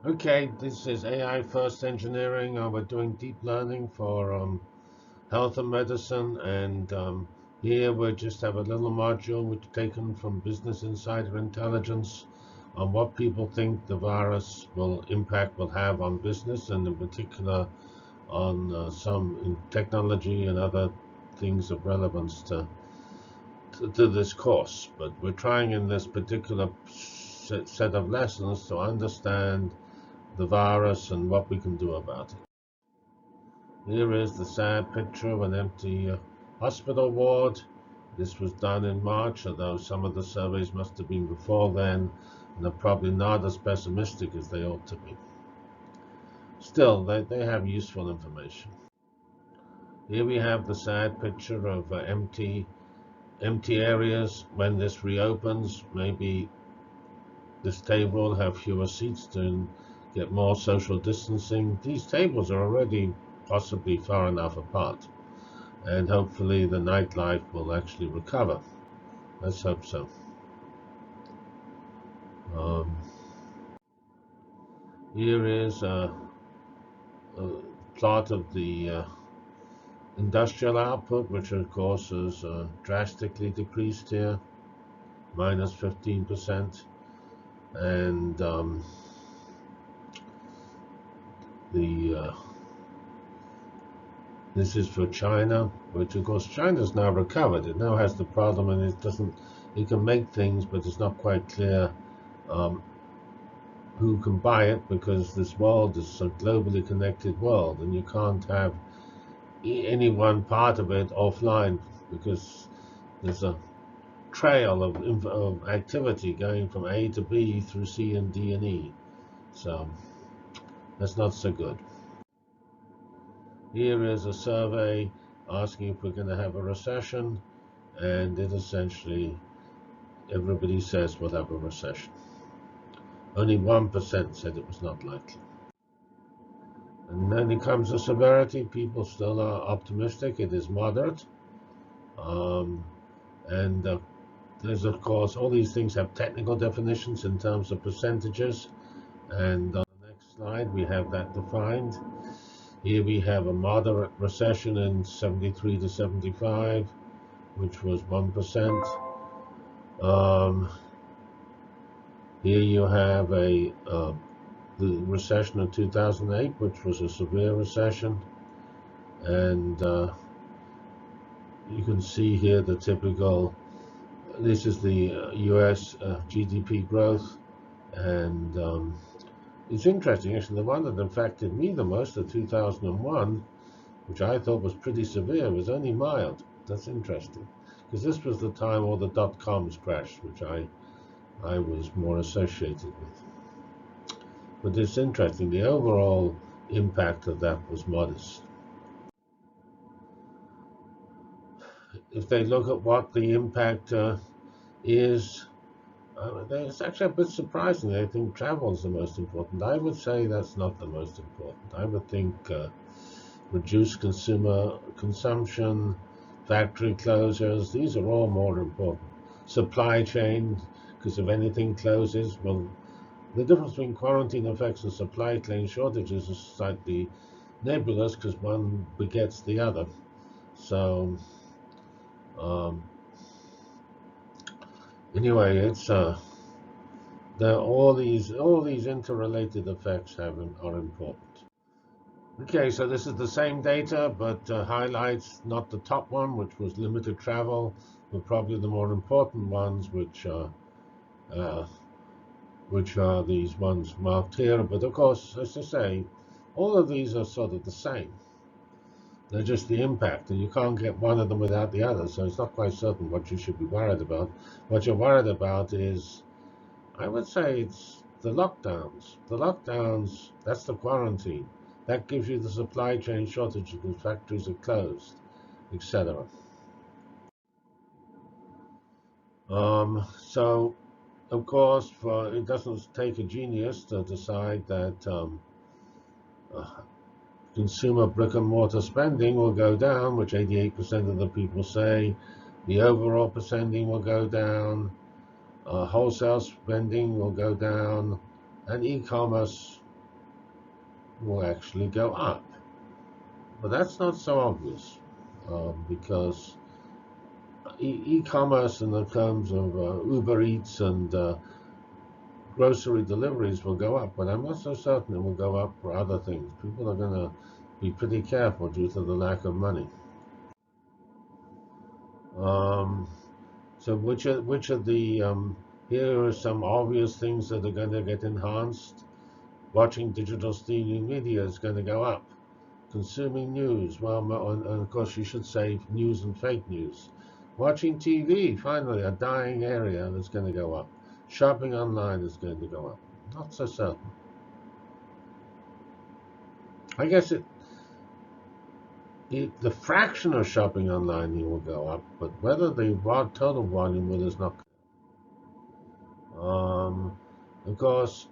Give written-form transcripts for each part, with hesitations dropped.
Okay, this is AI first engineering. We're doing deep learning for health and medicine, and here we just have a little module which taken from Business Insider Intelligence on what people think the virus will have on business, and in particular on some in technology and other things of relevance to this course. But we're trying in this particular set of lessons to understand the virus and what we can do about it. Here is the sad picture of an empty hospital ward. This was done in March, although some of the surveys must have been before then, and they're probably not as pessimistic as they ought to be. Still, they have useful information. Here we have the sad picture of empty areas. When this reopens, maybe this table will have fewer seats to get more social distancing. These tables are already possibly far enough apart, and hopefully the nightlife will actually recover. Let's hope so. Um, Here is a plot of the industrial output, which of course is drastically decreased here, minus 15%, and the this is for China, which of course China's now recovered. It now has the problem, and it can make things, but it's not quite clear um, who can buy it, because this world is a globally connected world, and you can't have any one part of it offline, because there's a trail of activity going from A to B through C and D and E. So that's not so good. Here is a survey asking if we're going to have a recession, and it essentially, everybody says we'll have a recession. Only 1% said it was not likely. And then it comes to severity. People still are optimistic. It is moderate. Um, and there's, of course, all these things have technical definitions in terms of percentages. And on the next slide, we have that defined. Here we have a moderate recession in 73 to 75, which was 1%. Here you have the recession of 2008, which was a severe recession. And you can see here the typical, this is the US GDP growth. And it's interesting, actually, the one that affected me the most, of 2001, which I thought was pretty severe, was only mild. That's interesting, because this was the time all the dot-coms crashed, which I was more associated with. But it's interesting, the overall impact of that was modest. If they look at what the impact is, it's actually a bit surprising. I think travel is the most important. I would say that's not the most important. I would think reduced consumer consumption, factory closures, these are all more important. Supply chain, because if anything closes, well, the difference between quarantine effects and supply chain shortages is slightly nebulous, because one begets the other. So um, anyway, it's all these interrelated effects are important. Okay, so this is the same data, but highlights not the top one, which was limited travel, but probably the more important ones, uh, which are these ones marked here. But of course, as I say, all of these are sort of the same. They're just the impact, and you can't get one of them without the other. So it's not quite certain what you should be worried about. What you're worried about is, I would say, it's the lockdowns. The lockdowns, that's the quarantine. That gives you the supply chain shortage because factories are closed, etc. So, of course, it doesn't take a genius to decide that uh, consumer brick and mortar spending will go down, which 88% of the people say. The overall spending will go down. Wholesale spending will go down, and e-commerce will actually go up. But that's not so obvious because e-commerce in the terms of Uber Eats and grocery deliveries will go up, but I'm not so certain it will go up for other things. People are going to be pretty careful due to the lack of money. Um, so which of the here are some obvious things that are going to get enhanced. Watching digital streaming media is going to go up. Consuming news, well, and of course you should say news and fake news. Watching TV, finally, a dying area that's going to go up. Shopping online is going to go up. Not so certain. I guess the fraction of shopping online will go up, but whether the total volume will is not. Of course,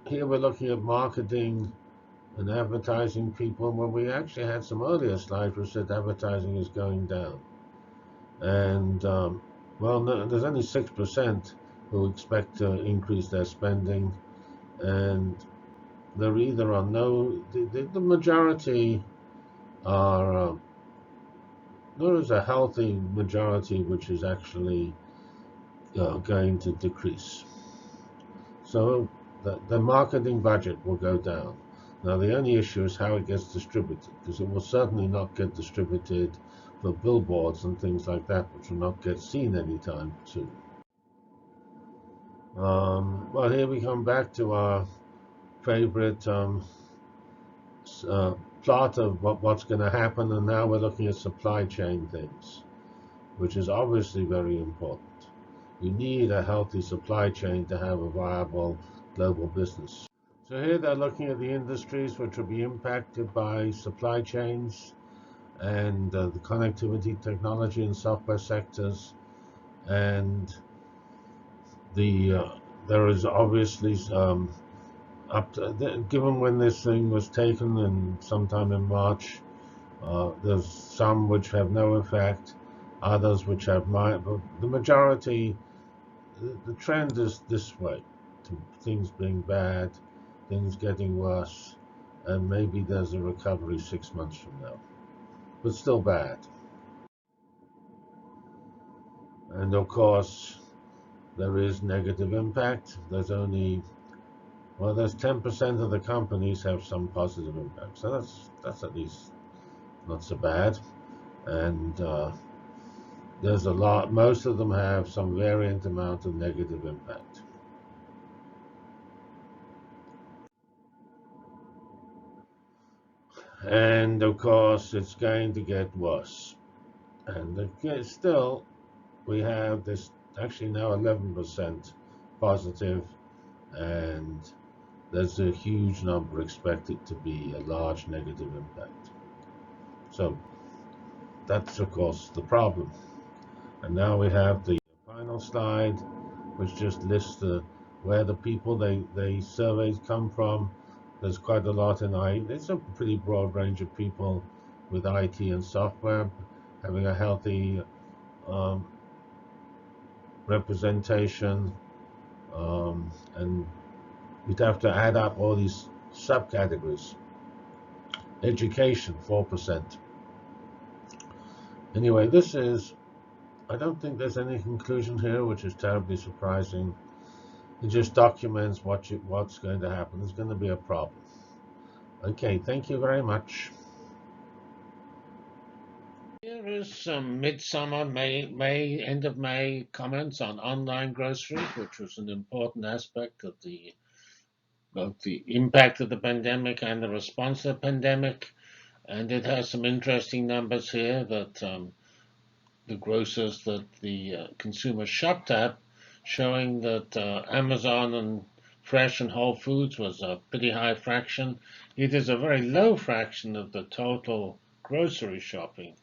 here we're looking at marketing and advertising people. Well, we actually had some earlier slides which said advertising is going down. And well, no, there's only 6% who expect to increase their spending, and there either are the majority are there is a healthy majority which is actually going to decrease. So the marketing budget will go down. Now the only issue is how it gets distributed, because it will certainly not get distributed for billboards and things like that, which will not get seen anytime soon. Well, here we come back to our favorite plot of what's going to happen, and now we're looking at supply chain things, which is obviously very important. You need a healthy supply chain to have a viable global business. So here they're looking at the industries which will be impacted by supply chains and the connectivity, technology, and software sectors, and there is obviously given when this thing was taken and sometime in March, there's some which have no effect, others which have but the majority, the trend is this way, to things being bad, things getting worse, and maybe there's a recovery 6 months from now, but still bad. And of course, there is negative impact. There's 10% of the companies have some positive impact, so that's at least not so bad. And there's a lot. Most of them have some variant amount of negative impact. And of course, it's going to get worse. And still, we have this actually now 11% positive, and there's a huge number expected to be a large negative impact. So that's of course the problem. And now we have the final slide, which just lists where the people they surveys come from. There's quite a lot in IT. It's a pretty broad range of people with IT and software having a healthy representation, and we'd have to add up all these subcategories. Education, 4%. Anyway, I don't think there's any conclusion here, which is terribly surprising. It just documents what's going to happen. There's going to be a problem. Okay, thank you very much. Here is some midsummer, end of May comments on online groceries, which was an important aspect of both the impact of the pandemic and the response to the pandemic. And it has some interesting numbers here that the grocers that the consumers shopped at, showing that Amazon and Fresh and Whole Foods was a pretty high fraction. It is a very low fraction of the total grocery shopping,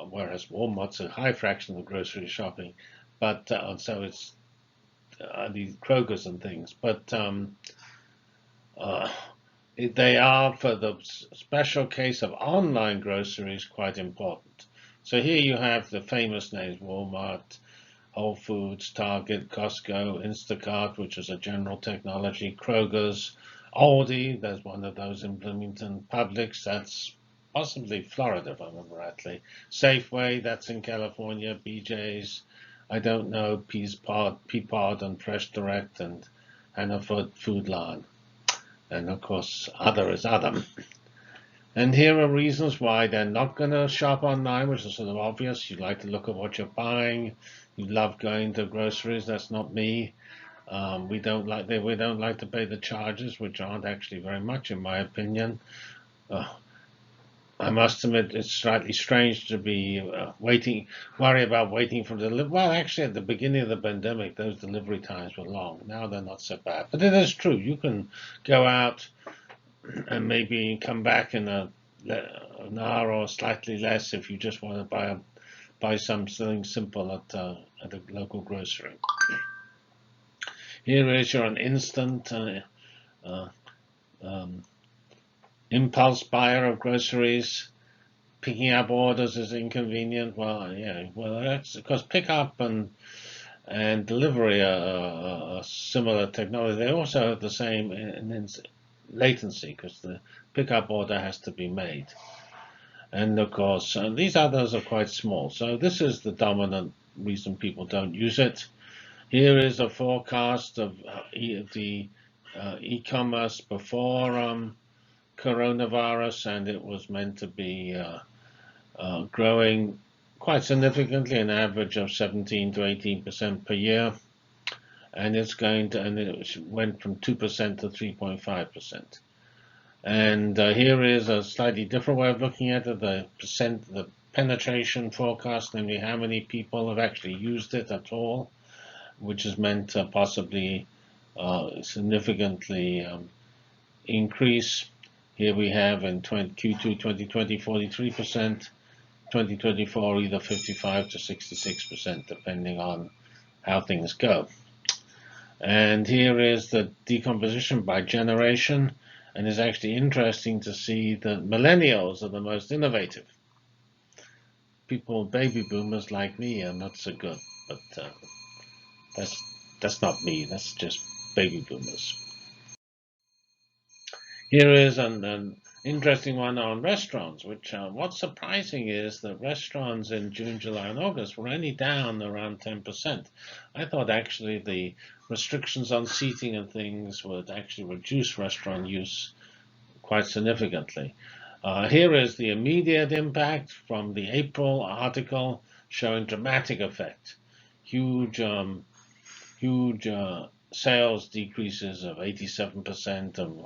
whereas Walmart's a high fraction of the grocery shopping. But so it's these Kroger's and things. But they are, for the special case of online groceries, quite important. So here you have the famous names: Walmart, Whole Foods, Target, Costco, Instacart, which is a general technology, Kroger's, Aldi, there's one of those in Bloomington. Publix, that's possibly Florida, if I remember rightly. Safeway, that's in California. BJ's, I don't know. Peapod and Fresh Direct and Hannaford Food Line. And of course, other is other. And here are reasons why they're not going to shop online, which is sort of obvious. You like to look at what you're buying. You love going to groceries. That's not me. We don't like to pay the charges, which aren't actually very much, in my opinion. Uh, I must admit, it's slightly strange to be worry about waiting for delivery. Well, actually, at the beginning of the pandemic, those delivery times were long. Now they're not so bad. But it is true. You can go out and maybe come back in an hour or slightly less if you just want to buy something simple at a local grocery. Here is an instant impulse buyer of groceries. Picking up orders is inconvenient. Well, yeah, well, that's because pickup and delivery are similar technology. They also have the same latency because the pickup order has to be made. And of course, these others are quite small. So this is the dominant reason people don't use it. Here is a forecast of the e-commerce before coronavirus, and it was meant to be growing quite significantly, an average of 17 to 18% per year, and it went from 2% to 3.5%. And here is a slightly different way of looking at it: the penetration forecast, namely how many people have actually used it at all, which is meant to possibly significantly increase. Here we have in Q2 2020 43%, 2024 either 55 to 66%, depending on how things go. And here is the decomposition by generation, and it's actually interesting to see that millennials are the most innovative. People, baby boomers like me, are not so good, but that's not me. That's just baby boomers. Here is an interesting one on restaurants, which what's surprising is that restaurants in June, July, and August were only down around 10%. I thought actually the restrictions on seating and things would actually reduce restaurant use quite significantly. Here is the immediate impact from the April article showing dramatic effect. Huge sales decreases of 87%, and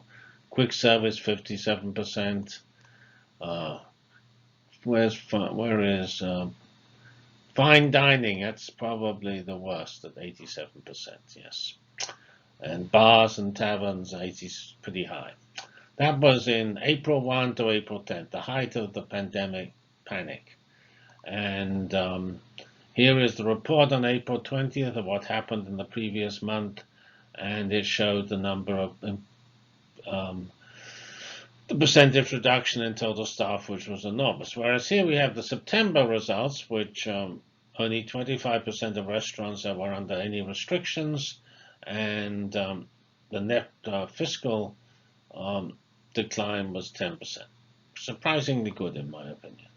quick service 57%. Where is fine dining? That's probably the worst at 87%. Yes, and bars and taverns 80 is pretty high. That was in April 1 to April 10, the height of the pandemic panic. And here is the report on April 20th of what happened in the previous month, and it showed the number of the percentage reduction in total staff, which was enormous. Whereas here we have the September results, which only 25% of restaurants that were under any restrictions, and the net fiscal decline was 10%. Surprisingly good, in my opinion.